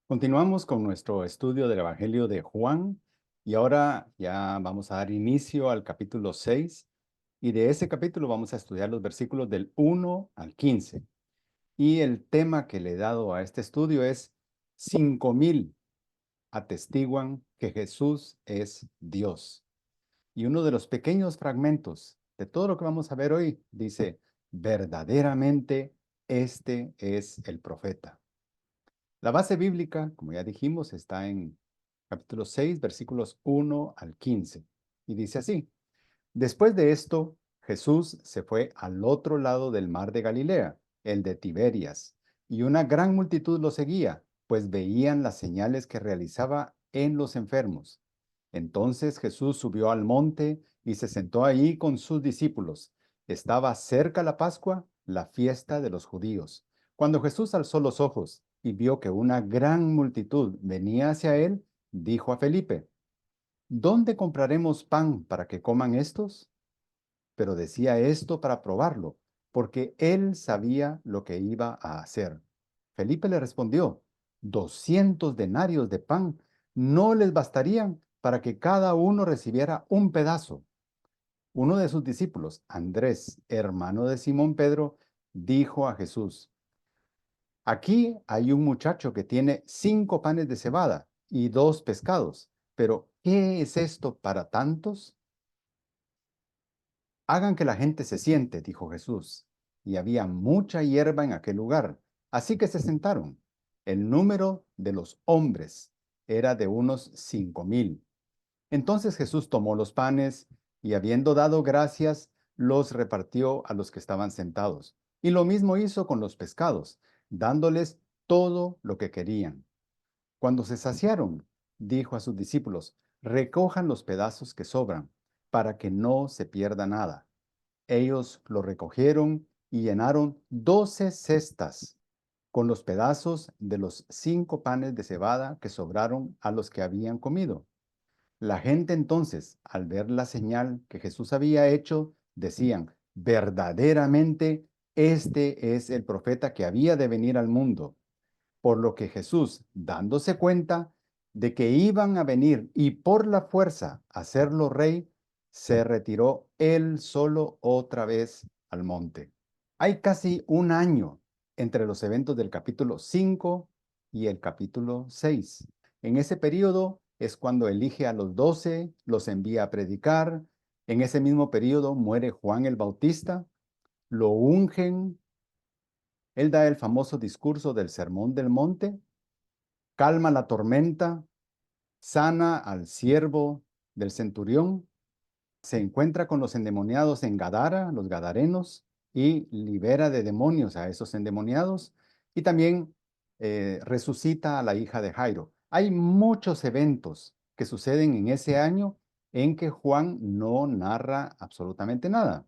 Continuamos con nuestro estudio del Evangelio de Juan y ahora ya vamos a dar inicio al capítulo 6 y de ese capítulo vamos a estudiar los versículos del 1 al 15. Y el tema que le he dado a este estudio es 5000 atestiguan que Jesús es Dios. Y uno de los pequeños fragmentos de todo lo que vamos a ver hoy dice, verdaderamente este es el profeta. La base bíblica, como ya dijimos, está en capítulo 6, versículos 1 al 15. Y dice así, después de esto, Jesús se fue al otro lado del mar de Galilea, el de Tiberias, y una gran multitud lo seguía, pues veían las señales que realizaba en los enfermos. Entonces Jesús subió al monte y se sentó ahí con sus discípulos. Estaba cerca la Pascua, la fiesta de los judíos. Cuando Jesús alzó los ojos y vio que una gran multitud venía hacia él, dijo a Felipe, ¿dónde compraremos pan para que coman estos? Pero decía esto para probarlo, porque él sabía lo que iba a hacer. Felipe le respondió, 200 denarios de pan no les bastarían para que cada uno recibiera un pedazo. Uno de sus discípulos, Andrés, hermano de Simón Pedro, dijo a Jesús, aquí hay un muchacho que tiene 5 panes de cebada y 2 pescados, pero ¿qué es esto para tantos? Hagan que la gente se siente, dijo Jesús. Y había mucha hierba en aquel lugar, así que se sentaron. El número de los hombres era de unos 5000. Entonces Jesús tomó los panes y habiendo dado gracias, los repartió a los que estaban sentados. Y lo mismo hizo con los pescados, dándoles todo lo que querían. Cuando se saciaron, dijo a sus discípulos, recojan los pedazos que sobran, para que no se pierda nada. Ellos lo recogieron y llenaron 12 cestas con los pedazos de los 5 panes de cebada que sobraron a los que habían comido. La gente entonces, al ver la señal que Jesús había hecho, decían, verdaderamente, este es el profeta que había de venir al mundo. Por lo que Jesús, dándose cuenta de que iban a venir y por la fuerza hacerlo rey, se retiró él solo otra vez al monte. Hay casi un año entre los eventos del capítulo 5 y el capítulo 6. En ese periodo es cuando elige a los 12, los envía a predicar. En ese mismo periodo muere Juan el Bautista, lo ungen, él da el famoso discurso del Sermón del Monte, calma la tormenta, sana al siervo del centurión, se encuentra con los endemoniados en Gadara, los gadarenos, y libera de demonios a esos endemoniados, y también resucita a la hija de Jairo. Hay muchos eventos que suceden en ese año en que Juan no narra absolutamente nada.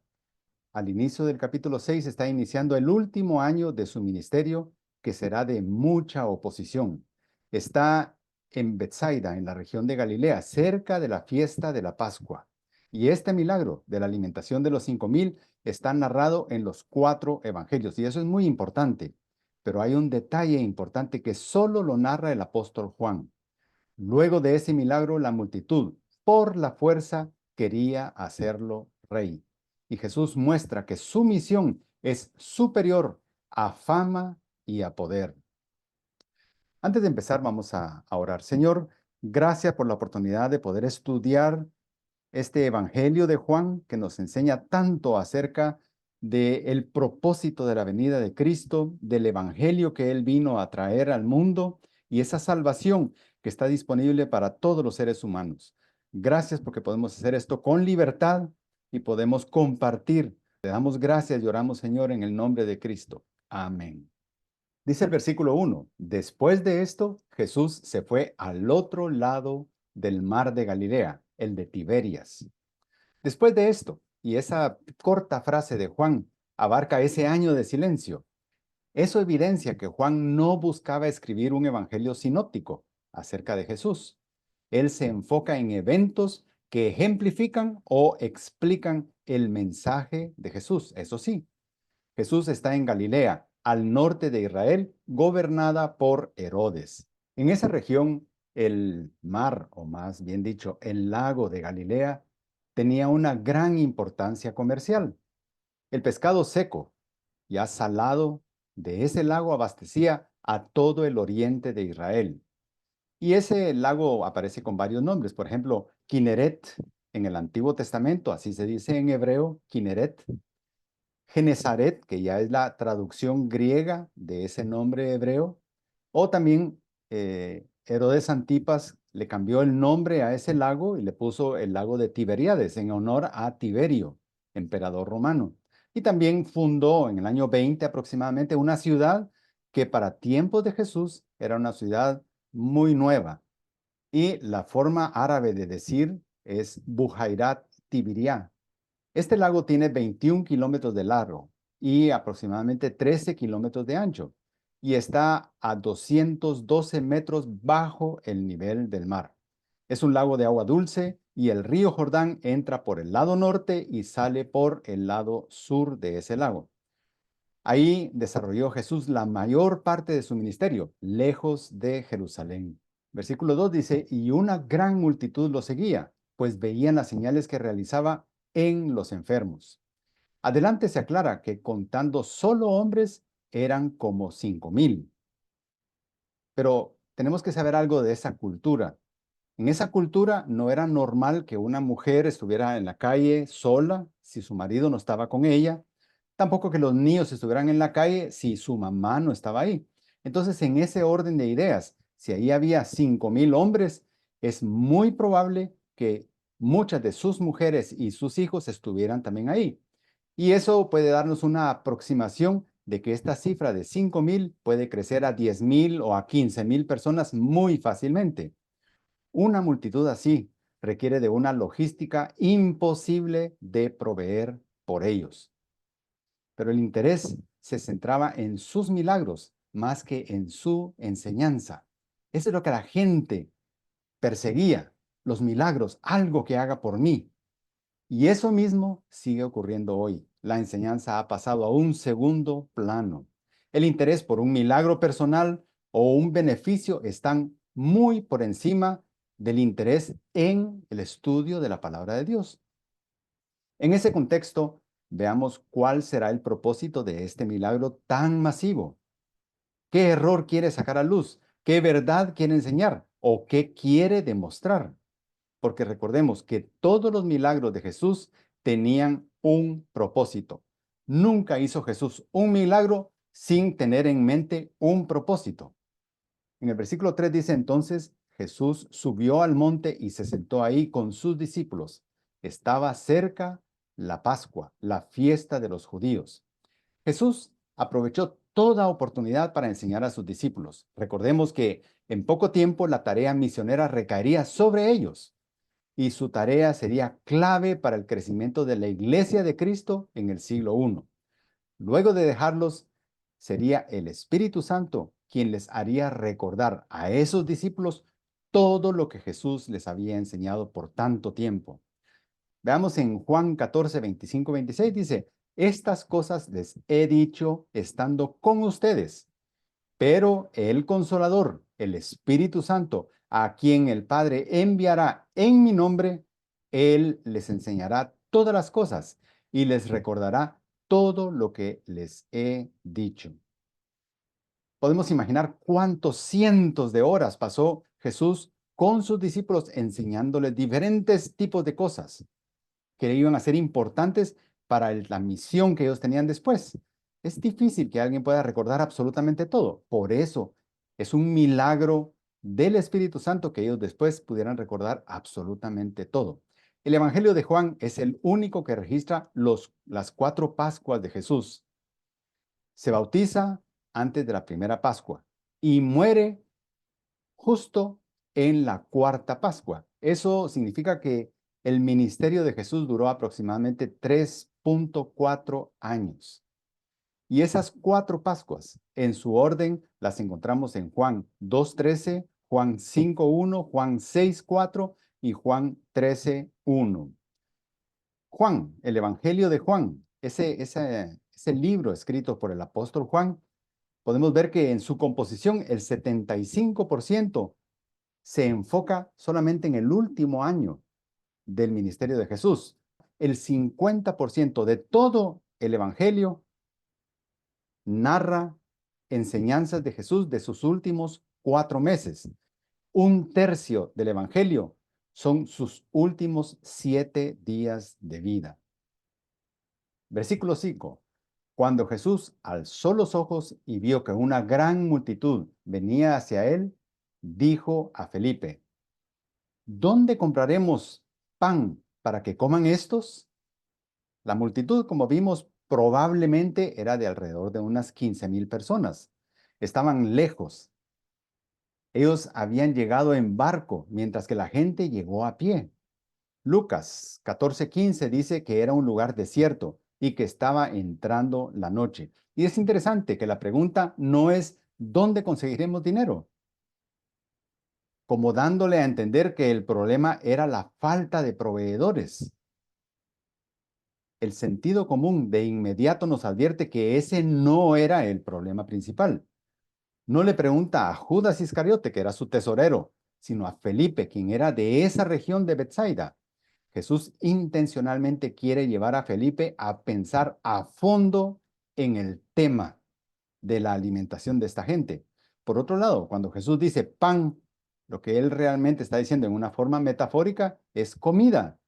Al inicio del capítulo 6 está iniciando el último año de su ministerio, que será de mucha oposición. Está en Bethsaida, en la región de Galilea, cerca de la fiesta de la Pascua. Y este milagro de la alimentación de los 5000 está narrado en los 4 evangelios, y eso es muy importante. Pero hay un detalle importante que solo lo narra el apóstol Juan. Luego de ese milagro, la multitud, por la fuerza, quería hacerlo rey. Y Jesús muestra que su misión es superior a fama y a poder. Antes de empezar, vamos a orar. Señor, gracias por la oportunidad de poder estudiar este Evangelio de Juan que nos enseña tanto acerca del propósito de la venida de Cristo, del Evangelio que Él vino a traer al mundo y esa salvación que está disponible para todos los seres humanos. Gracias porque podemos hacer esto con libertad y podemos compartir. Te damos gracias y oramos, Señor, en el nombre de Cristo. Amén. Dice el versículo 1, después de esto, Jesús se fue al otro lado del mar de Galilea, el de Tiberias. Después de esto, y esa corta frase de Juan abarca ese año de silencio, eso evidencia que Juan no buscaba escribir un evangelio sinóptico acerca de Jesús. Él se enfoca en eventos que ejemplifican o explican el mensaje de Jesús. Eso sí, Jesús está en Galilea, al norte de Israel, gobernada por Herodes. En esa región, el mar, o más bien dicho, el lago de Galilea, tenía una gran importancia comercial. El pescado seco, ya salado, de ese lago abastecía a todo el oriente de Israel. Y ese lago aparece con varios nombres. Por ejemplo, Kineret en el Antiguo Testamento, así se dice en hebreo, Kineret. Genezaret, que ya es la traducción griega de ese nombre hebreo. O también Herodes Antipas le cambió el nombre a ese lago y le puso el lago de Tiberíades en honor a Tiberio, emperador romano. Y también fundó en el año 20 aproximadamente una ciudad que para tiempos de Jesús era una ciudad muy nueva. Y la forma árabe de decir es Bujairat Tibiriá. Este lago tiene 21 kilómetros de largo y aproximadamente 13 kilómetros de ancho y está a 212 metros bajo el nivel del mar. Es un lago de agua dulce y el río Jordán entra por el lado norte y sale por el lado sur de ese lago. Ahí desarrolló Jesús la mayor parte de su ministerio, lejos de Jerusalén. Versículo 2 dice, y una gran multitud lo seguía, pues veían las señales que realizaba en los enfermos. Adelante se aclara que contando solo hombres eran como 5,000. Pero tenemos que saber algo de esa cultura. En esa cultura no era normal que una mujer estuviera en la calle sola si su marido no estaba con ella, tampoco que los niños estuvieran en la calle si su mamá no estaba ahí. Entonces, en ese orden de ideas, si ahí había 5,000 hombres, es muy probable que muchas de sus mujeres y sus hijos estuvieran también ahí. Y eso puede darnos una aproximación de que esta cifra de 5,000 puede crecer a 10,000 o a 15,000 personas muy fácilmente. Una multitud así requiere de una logística imposible de proveer por ellos. Pero el interés se centraba en sus milagros más que en su enseñanza. Eso es lo que la gente perseguía, los milagros, algo que haga por mí. Y eso mismo sigue ocurriendo hoy. La enseñanza ha pasado a un segundo plano. El interés por un milagro personal o un beneficio están muy por encima del interés en el estudio de la palabra de Dios. En ese contexto, veamos cuál será el propósito de este milagro tan masivo. ¿Qué error quiere sacar a luz? ¿Qué verdad quiere enseñar? ¿O qué quiere demostrar? Porque recordemos que todos los milagros de Jesús tenían un propósito. Nunca hizo Jesús un milagro sin tener en mente un propósito. En el versículo 3 dice entonces, Jesús subió al monte y se sentó ahí con sus discípulos. Estaba cerca la Pascua, la fiesta de los judíos. Jesús aprovechó toda oportunidad para enseñar a sus discípulos. Recordemos que en poco tiempo la tarea misionera recaería sobre ellos y su tarea sería clave para el crecimiento de la iglesia de Cristo en el siglo I. Luego de dejarlos, sería el Espíritu Santo quien les haría recordar a esos discípulos todo lo que Jesús les había enseñado por tanto tiempo. Veamos en Juan 14, 25, 26, dice, estas cosas les he dicho estando con ustedes, pero el Consolador, el Espíritu Santo, a quien el Padre enviará en mi nombre, Él les enseñará todas las cosas y les recordará todo lo que les he dicho. Podemos imaginar cuántos cientos de horas pasó Jesús con sus discípulos enseñándoles diferentes tipos de cosas que iban a ser importantes para la misión que ellos tenían después. Es difícil que alguien pueda recordar absolutamente todo. Por eso es un milagro del Espíritu Santo que ellos después pudieran recordar absolutamente todo. El Evangelio de Juan es el único que registra las 4 Pascuas de Jesús. Se bautiza antes de la primera Pascua y muere justo en la cuarta Pascua. Eso significa que el ministerio de Jesús duró aproximadamente 3,4 años. Y esas 4 Pascuas, en su orden, las encontramos en Juan 2:13, Juan 5:1, Juan 6:4 y Juan 13:1. Juan, el Evangelio de Juan, ese libro escrito por el apóstol Juan, podemos ver que en su composición el 75% se enfoca solamente en el último año del ministerio de Jesús. El 50% de todo el Evangelio narra enseñanzas de Jesús de sus últimos 4 meses. Un tercio del Evangelio son sus últimos 7 días de vida. Versículo 5. Cuando Jesús alzó los ojos y vio que una gran multitud venía hacia él, dijo a Felipe: ¿dónde compraremos pan para que coman estos? La multitud, como vimos, probablemente era de alrededor de unas 15,000 personas. Estaban lejos. Ellos habían llegado en barco, mientras que la gente llegó a pie. Lucas 14:15 dice que era un lugar desierto y que estaba entrando la noche. Y es interesante que la pregunta no es ¿dónde conseguiremos dinero? Como dándole a entender que el problema era la falta de proveedores. El sentido común de inmediato nos advierte que ese no era el problema principal. No le pregunta a Judas Iscariote, que era su tesorero, sino a Felipe, quien era de esa región de Bethsaida. Jesús intencionalmente quiere llevar a Felipe a pensar a fondo en el tema de la alimentación de esta gente. Por otro lado, cuando Jesús dice pan, lo que él realmente está diciendo en una forma metafórica es comida.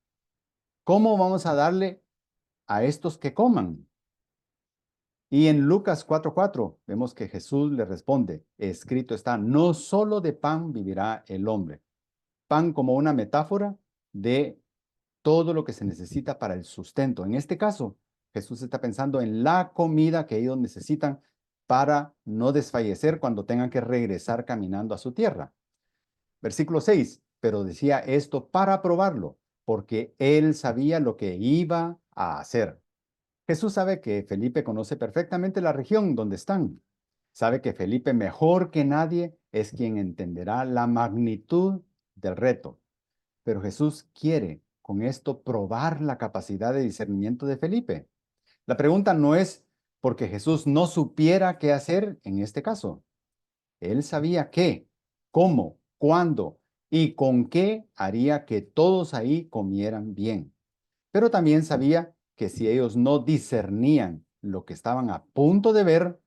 ¿Cómo vamos a darle a estos que coman? Y en Lucas 4:4 vemos que Jesús le responde: escrito está, no solo de pan vivirá el hombre. Pan como una metáfora de todo lo que se necesita para el sustento. En este caso, Jesús está pensando en la comida que ellos necesitan para no desfallecer cuando tengan que regresar caminando a su tierra. Versículo 6, pero decía esto para probarlo, porque él sabía lo que iba a hacer. Jesús sabe que Felipe conoce perfectamente la región donde están. Sabe que Felipe mejor que nadie es quien entenderá la magnitud del reto. Pero Jesús quiere con esto probar la capacidad de discernimiento de Felipe. La pregunta no es porque Jesús no supiera qué hacer en este caso. Él sabía qué, cómo, cuándo y con qué haría que todos ahí comieran bien. Pero también sabía que si ellos no discernían lo que estaban a punto de ver,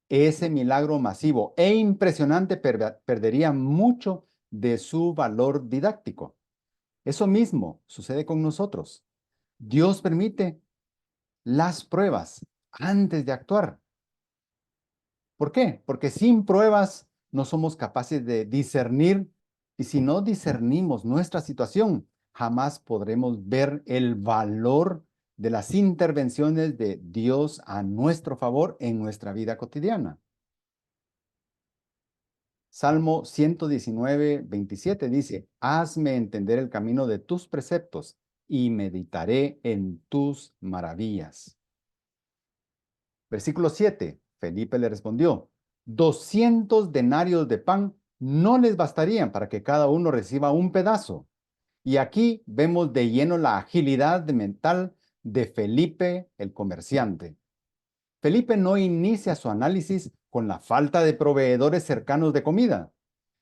ese milagro masivo e impresionante perdería mucho de su valor didáctico. Eso mismo sucede con nosotros. Dios permite las pruebas antes de actuar. ¿Por qué? Porque sin pruebas no somos capaces de discernir, y si no discernimos nuestra situación, jamás podremos ver el valor de las intervenciones de Dios a nuestro favor en nuestra vida cotidiana. Salmo 119:27 dice: hazme entender el camino de tus preceptos y meditaré en tus maravillas. Versículo 7. Felipe le respondió: 200 denarios de pan no les bastarían para que cada uno reciba un pedazo. Y aquí vemos de lleno la agilidad mental de Felipe el comerciante. Felipe no inicia su análisis con la falta de proveedores cercanos de comida.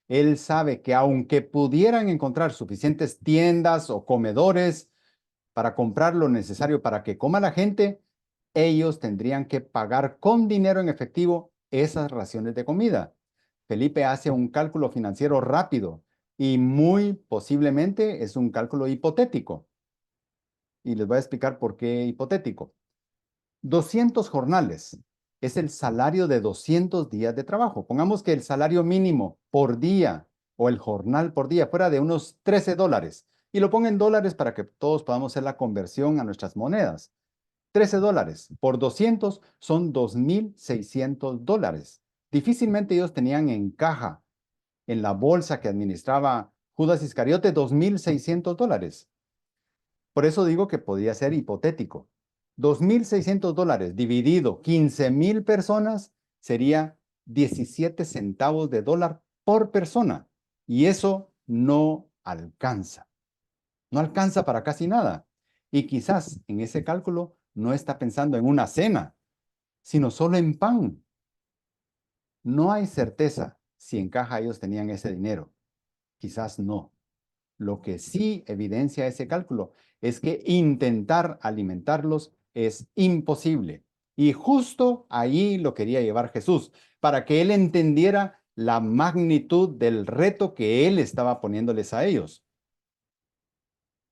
Él sabe que aunque pudieran encontrar suficientes tiendas o comedores para comprar lo necesario para que coma la gente, ellos tendrían que pagar con dinero en efectivo esas raciones de comida. Felipe hace un cálculo financiero rápido y muy posiblemente es un cálculo hipotético. Y les voy a explicar por qué hipotético. 200 jornales es el salario de 200 días de trabajo. Pongamos que el salario mínimo por día o el jornal por día fuera de unos $13 y lo ponga en dólares para que todos podamos hacer la conversión a nuestras monedas. $13 por 200 son $2,600. Difícilmente ellos tenían en caja, en la bolsa que administraba Judas Iscariote, $2,600. Por eso digo que podía ser hipotético. $2,600 dividido 15,000 personas sería 17 centavos de dólar por persona. Y eso no alcanza. No alcanza para casi nada. Y quizás en ese cálculo no está pensando en una cena, sino solo en pan. No hay certeza si en caja ellos tenían ese dinero. Quizás no. Lo que sí evidencia ese cálculo es que intentar alimentarlos es imposible. Y justo ahí lo quería llevar Jesús, para que él entendiera la magnitud del reto que él estaba poniéndoles a ellos.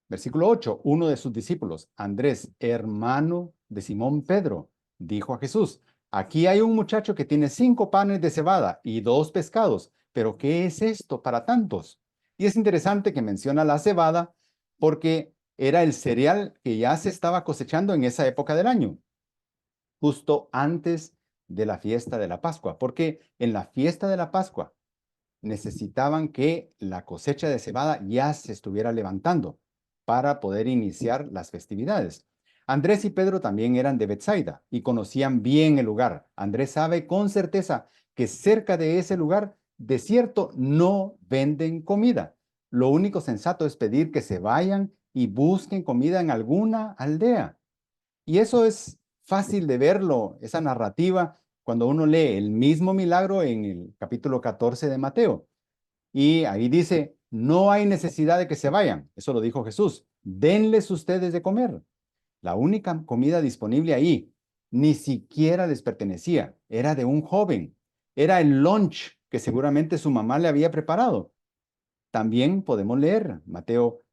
Versículo 8. Uno de sus discípulos, Andrés, hermano de Simón Pedro, dijo a Jesús: aquí hay un muchacho que tiene 5 panes de cebada y 2 pescados, pero ¿qué es esto para tantos? Y es interesante que menciona la cebada porque era el cereal que ya se estaba cosechando en esa época del año, justo antes de la fiesta de la Pascua, porque en la fiesta de la Pascua necesitaban que la cosecha de cebada ya se estuviera levantando para poder iniciar las festividades. Andrés y Pedro también eran de Bethsaida y conocían bien el lugar. Andrés sabe con certeza que cerca de ese lugar, de cierto, no venden comida. Lo único sensato es pedir que se vayan y busquen comida en alguna aldea. Y eso es fácil de verlo, esa narrativa, cuando uno lee el mismo milagro en el capítulo 14 de Mateo. Y ahí dice, no hay necesidad de que se vayan. Eso lo dijo Jesús. Denles ustedes de comer. La única comida disponible ahí ni siquiera les pertenecía. Era de un joven. Era el lunch que seguramente su mamá le había preparado. También podemos leer Mateo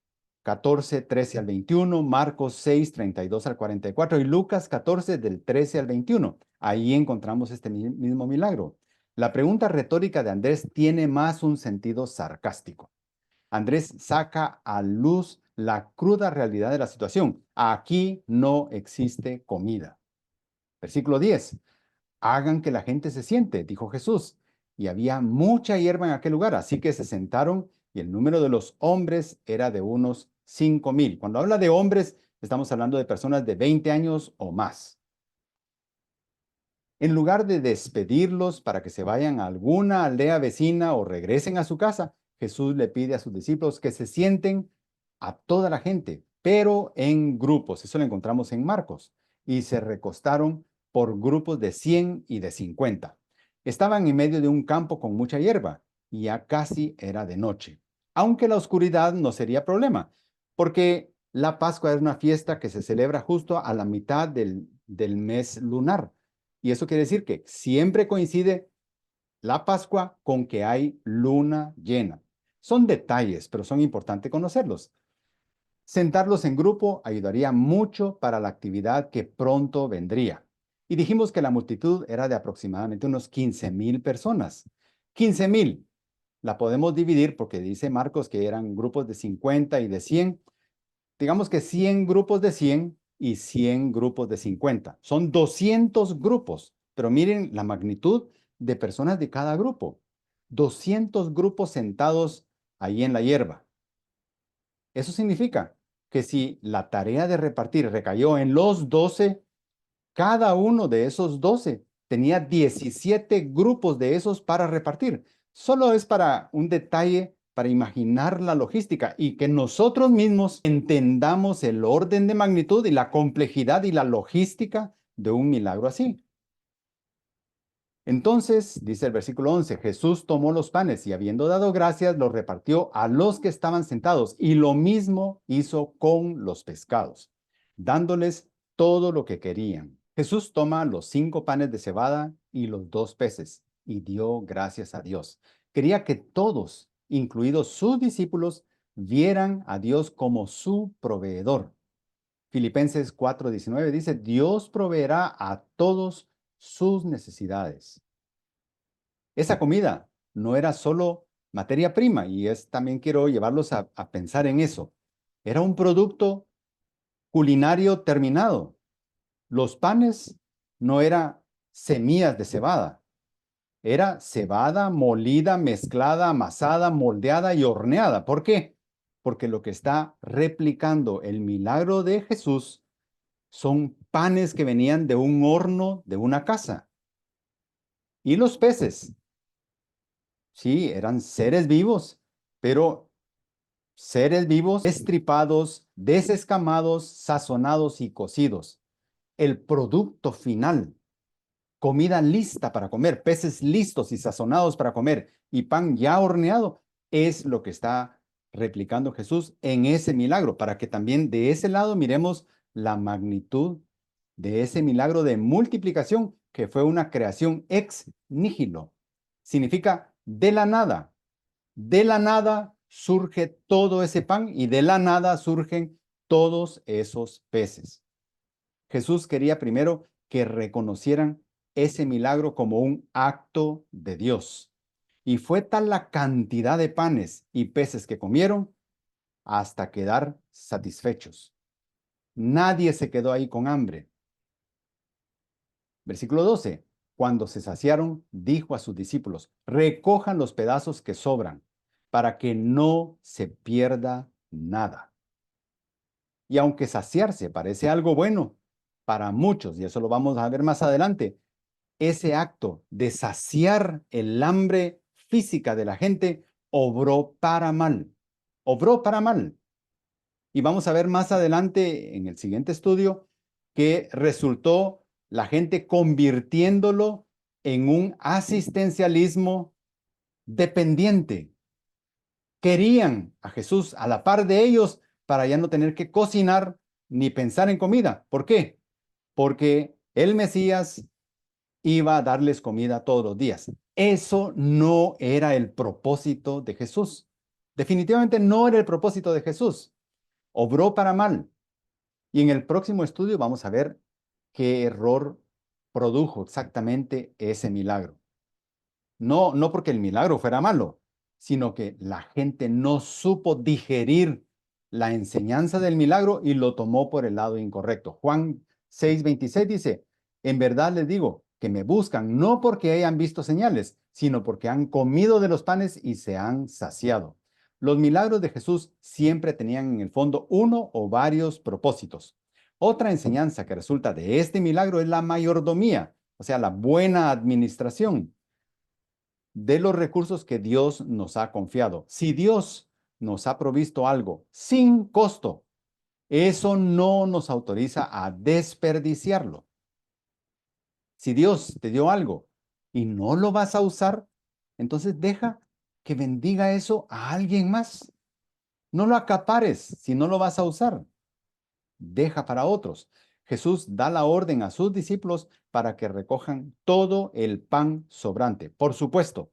14, 13 al 21, Marcos 6, 32 al 44 y Lucas 14 del 13 al 21. Ahí encontramos este mismo milagro. La pregunta retórica de Andrés tiene más un sentido sarcástico. Andrés saca a luz la cruda realidad de la situación. Aquí no existe comida. Versículo 10. Hagan que la gente se siente, dijo Jesús. Y había mucha hierba en aquel lugar, así que se sentaron y el número de los hombres era de unos 5,000. Cuando habla de hombres, estamos hablando de personas de 20 años o más. En lugar de despedirlos para que se vayan a alguna aldea vecina o regresen a su casa, Jesús le pide a sus discípulos que se sienten a toda la gente, pero en grupos. Eso lo encontramos en Marcos. Y se recostaron por grupos de 100 y de 50. Estaban en medio de un campo con mucha hierba y ya casi era de noche. Aunque la oscuridad no sería problema, porque la Pascua es una fiesta que se celebra justo a la mitad del mes lunar. Y eso quiere decir que siempre coincide la Pascua con que hay luna llena. Son detalles, pero son importantes conocerlos. Sentarlos en grupo ayudaría mucho para la actividad que pronto vendría. Y dijimos que la multitud era de aproximadamente unos 15,000 personas. 15,000. La podemos dividir porque dice Marcos que eran grupos de 50 y de 100. Digamos que 100 grupos de 100 y 100 grupos de 50. Son 200 grupos, pero miren la magnitud de personas de cada grupo. 200 grupos sentados ahí en la hierba. Eso significa que si la tarea de repartir recayó en los 12, cada uno de esos 12 tenía 17 grupos de esos para repartir. Solo es para un detalle, para imaginar la logística y que nosotros mismos entendamos el orden de magnitud y la complejidad y la logística de un milagro así. Entonces, dice el versículo 11, Jesús tomó los panes y habiendo dado gracias, los repartió a los que estaban sentados y lo mismo hizo con los pescados, dándoles todo lo que querían. Jesús toma los 5 panes de cebada y los 2 peces y dio gracias a Dios. Quería que todos, incluidos sus discípulos, vieran a Dios como su proveedor. Filipenses 4:19 dice, Dios proveerá a todos sus necesidades. Esa comida no era solo materia prima, y también quiero llevarlos a pensar en eso. Era un producto culinario terminado. Los panes no eran semillas de cebada, era cebada molida, mezclada, amasada, moldeada y horneada. ¿Por qué? Porque lo que está replicando el milagro de Jesús son panes que venían de un horno de una casa. Y los peces, sí, eran seres vivos, pero seres vivos estripados, desescamados, sazonados y cocidos. El producto final comida lista para comer, peces listos y sazonados para comer y pan ya horneado, es lo que está replicando Jesús en ese milagro, para que también de ese lado miremos la magnitud de ese milagro de multiplicación que fue una creación ex nihilo. Significa de la nada. De la nada surge todo ese pan y de la nada surgen todos esos peces. Jesús quería primero que reconocieran ese milagro como un acto de Dios. Y fue tal la cantidad de panes y peces que comieron hasta quedar satisfechos. Nadie se quedó ahí con hambre. Versículo 12. Cuando se saciaron, dijo a sus discípulos, recojan los pedazos que sobran, para que no se pierda nada. Y aunque saciarse parece algo bueno para muchos, y eso lo vamos a ver más adelante, ese acto de saciar el hambre física de la gente obró para mal. Obró para mal. Y vamos a ver más adelante en el siguiente estudio que resultó la gente convirtiéndolo en un asistencialismo dependiente. Querían a Jesús a la par de ellos para ya no tener que cocinar ni pensar en comida. ¿Por qué? Porque el Mesías iba a darles comida todos los días. Eso no era el propósito de Jesús. Definitivamente no era el propósito de Jesús. Obró para mal. Y en el próximo estudio vamos a ver qué error produjo exactamente ese milagro. No porque el milagro fuera malo, sino que la gente no supo digerir la enseñanza del milagro y lo tomó por el lado incorrecto. Juan 6:26 dice, en verdad les digo que me buscan no porque hayan visto señales, sino porque han comido de los panes y se han saciado. Los milagros de Jesús siempre tenían en el fondo uno o varios propósitos. Otra enseñanza que resulta de este milagro es la mayordomía, o sea, la buena administración de los recursos que Dios nos ha confiado. Si Dios nos ha provisto algo sin costo, eso no nos autoriza a desperdiciarlo. Si Dios te dio algo y no lo vas a usar, entonces deja que bendiga eso a alguien más. No lo acapares si no lo vas a usar. Deja para otros. Jesús da la orden a sus discípulos para que recojan todo el pan sobrante. Por supuesto,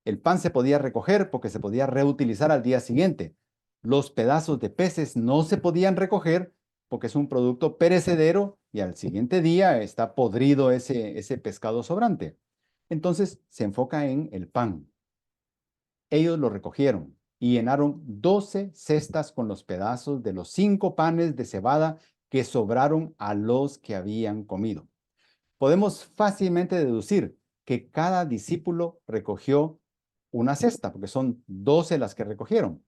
el pan se podía recoger porque se podía reutilizar al día siguiente. Los pedazos de peces no se podían recoger porque es un producto perecedero y al siguiente día está podrido ese pescado sobrante. Entonces se enfoca en el pan. Ellos lo recogieron y llenaron 12 cestas con los pedazos de los 5 panes de cebada que sobraron a los que habían comido. Podemos fácilmente deducir que cada discípulo recogió una cesta, porque son 12 las que recogieron.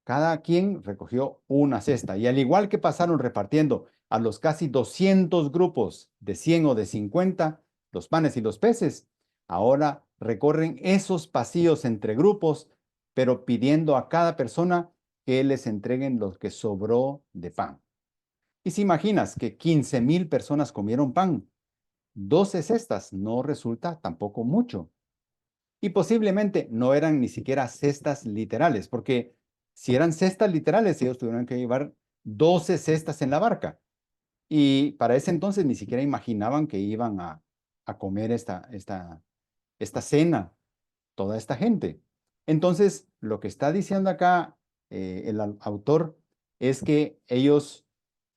Cada quien recogió una cesta. Y al igual que pasaron repartiendo a los casi 200 grupos de 100 o de 50 los panes y los peces, ahora recorren esos pasillos entre grupos, pero pidiendo a cada persona que les entreguen lo que sobró de pan. Y si imaginas que 15,000 personas comieron pan, 12 cestas no resulta tampoco mucho. Y posiblemente no eran ni siquiera cestas literales, porque si eran cestas literales, ellos tuvieron que llevar 12 cestas en la barca. Y para ese entonces ni siquiera imaginaban que iban a comer esta cena, toda esta gente. Entonces, lo que está diciendo acá el autor es que ellos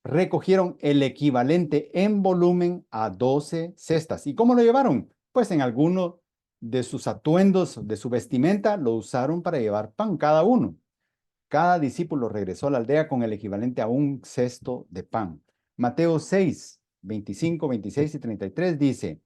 recogieron el equivalente en volumen a 12 cestas. ¿Y cómo lo llevaron? Pues en alguno de sus atuendos, de su vestimenta, lo usaron para llevar pan cada uno. Cada discípulo regresó a la aldea con el equivalente a un cesto de pan. Mateo 6, 25, 26 y 33 dice,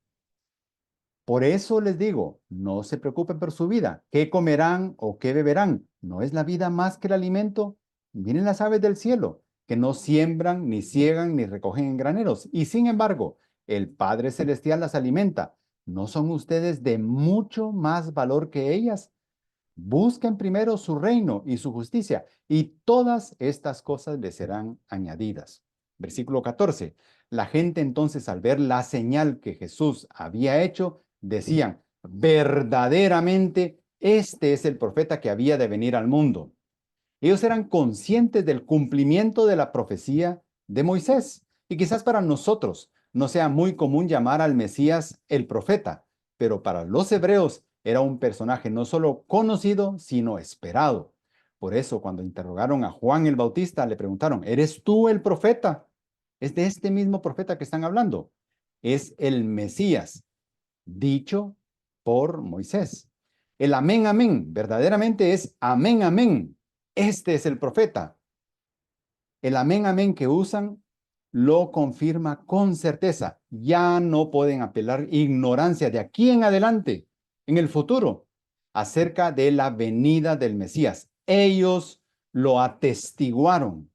por eso les digo, no se preocupen por su vida, qué comerán o qué beberán. ¿No es la vida más que el alimento? Miren las aves del cielo, que no siembran, ni ciegan, ni recogen en graneros. Y sin embargo, el Padre Celestial las alimenta. ¿No son ustedes de mucho más valor que ellas? Busquen primero su reino y su justicia, y todas estas cosas les serán añadidas. Versículo 14. La gente entonces, al ver la señal que Jesús había hecho, decían, verdaderamente, este es el profeta que había de venir al mundo. Ellos eran conscientes del cumplimiento de la profecía de Moisés. Y quizás para nosotros no sea muy común llamar al Mesías el profeta, pero para los hebreos era un personaje no solo conocido, sino esperado. Por eso, cuando interrogaron a Juan el Bautista, le preguntaron, ¿eres tú el profeta? Es de este mismo profeta que están hablando. Es el Mesías, dicho por Moisés. El amén, amén, verdaderamente es amén, amén. Este es el profeta. El amén, amén que usan lo confirma con certeza. Ya no pueden apelar ignorancia de aquí en adelante, en el futuro, acerca de la venida del Mesías. Ellos lo atestiguaron.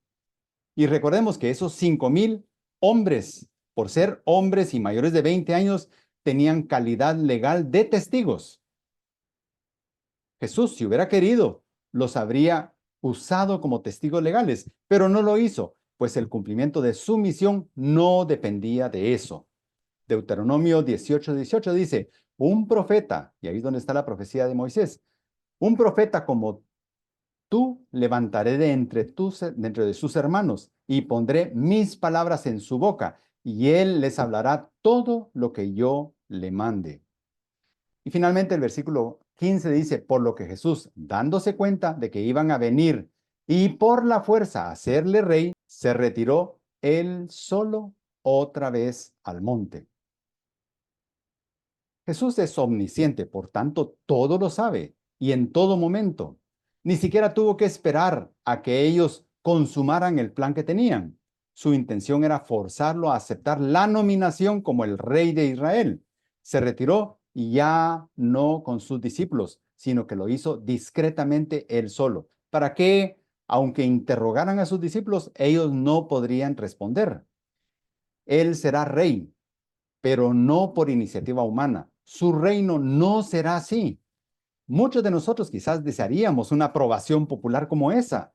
Y recordemos que esos 5,000 hombres, por ser hombres y mayores de 20 años, tenían calidad legal de testigos. Jesús, si hubiera querido, los habría usado como testigos legales, pero no lo hizo, pues el cumplimiento de su misión no dependía de eso. Deuteronomio 18:18 dice, un profeta, y ahí es donde está la profecía de Moisés, un profeta como tú levantaré de entre de sus hermanos y pondré mis palabras en su boca, y él les hablará todo lo que yo le mande. Y finalmente el versículo 15 dice, por lo que Jesús, dándose cuenta de que iban a venir y por la fuerza a hacerle rey, se retiró él solo otra vez al monte. Jesús es omnisciente, por tanto, todo lo sabe y en todo momento. Ni siquiera tuvo que esperar a que ellos consumaran el plan que tenían. Su intención era forzarlo a aceptar la nominación como el rey de Israel. Se retiró y ya no con sus discípulos, sino que lo hizo discretamente él solo, para que, aunque interrogaran a sus discípulos, ellos no podrían responder. Él será rey, pero no por iniciativa humana. Su reino no será así. Muchos de nosotros quizás desearíamos una aprobación popular como esa,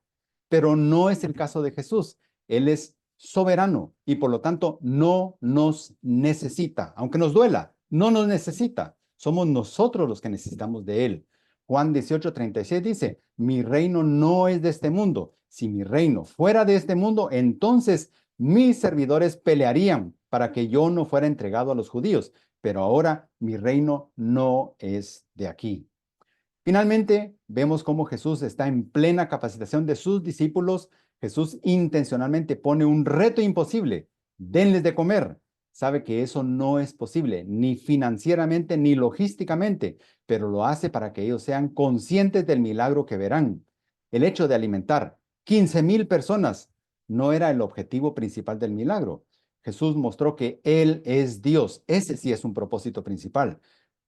pero no es el caso de Jesús. Él es soberano y por lo tanto no nos necesita, aunque nos duela, no nos necesita. Somos nosotros los que necesitamos de Él. Juan 18:36 dice, mi reino no es de este mundo. Si mi reino fuera de este mundo, entonces mis servidores pelearían para que yo no fuera entregado a los judíos, pero ahora mi reino no es de aquí. Finalmente, vemos cómo Jesús está en plena capacitación de sus discípulos. Jesús intencionalmente pone un reto imposible. Denles de comer. Sabe que eso no es posible, ni financieramente ni logísticamente, pero lo hace para que ellos sean conscientes del milagro que verán. El hecho de alimentar 15,000 personas no era el objetivo principal del milagro. Jesús mostró que Él es Dios. Ese sí es un propósito principal,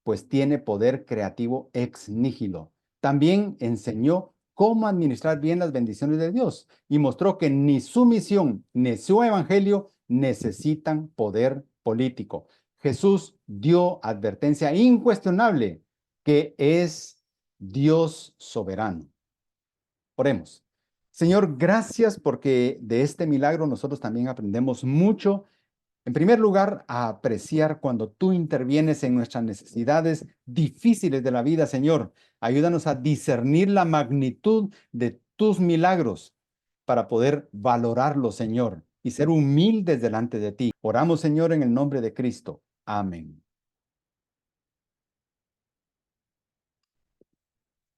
pues tiene poder creativo ex nihilo. También enseñó cómo administrar bien las bendiciones de Dios y mostró que ni su misión ni su evangelio necesitan poder político. Jesús dio advertencia incuestionable que es Dios soberano. Oremos. Señor, gracias porque de este milagro nosotros también aprendemos mucho. En primer lugar, a apreciar cuando tú intervienes en nuestras necesidades difíciles de la vida, Señor. Ayúdanos a discernir la magnitud de tus milagros para poder valorarlos, Señor, y ser humildes delante de ti. Oramos, Señor, en el nombre de Cristo. Amén.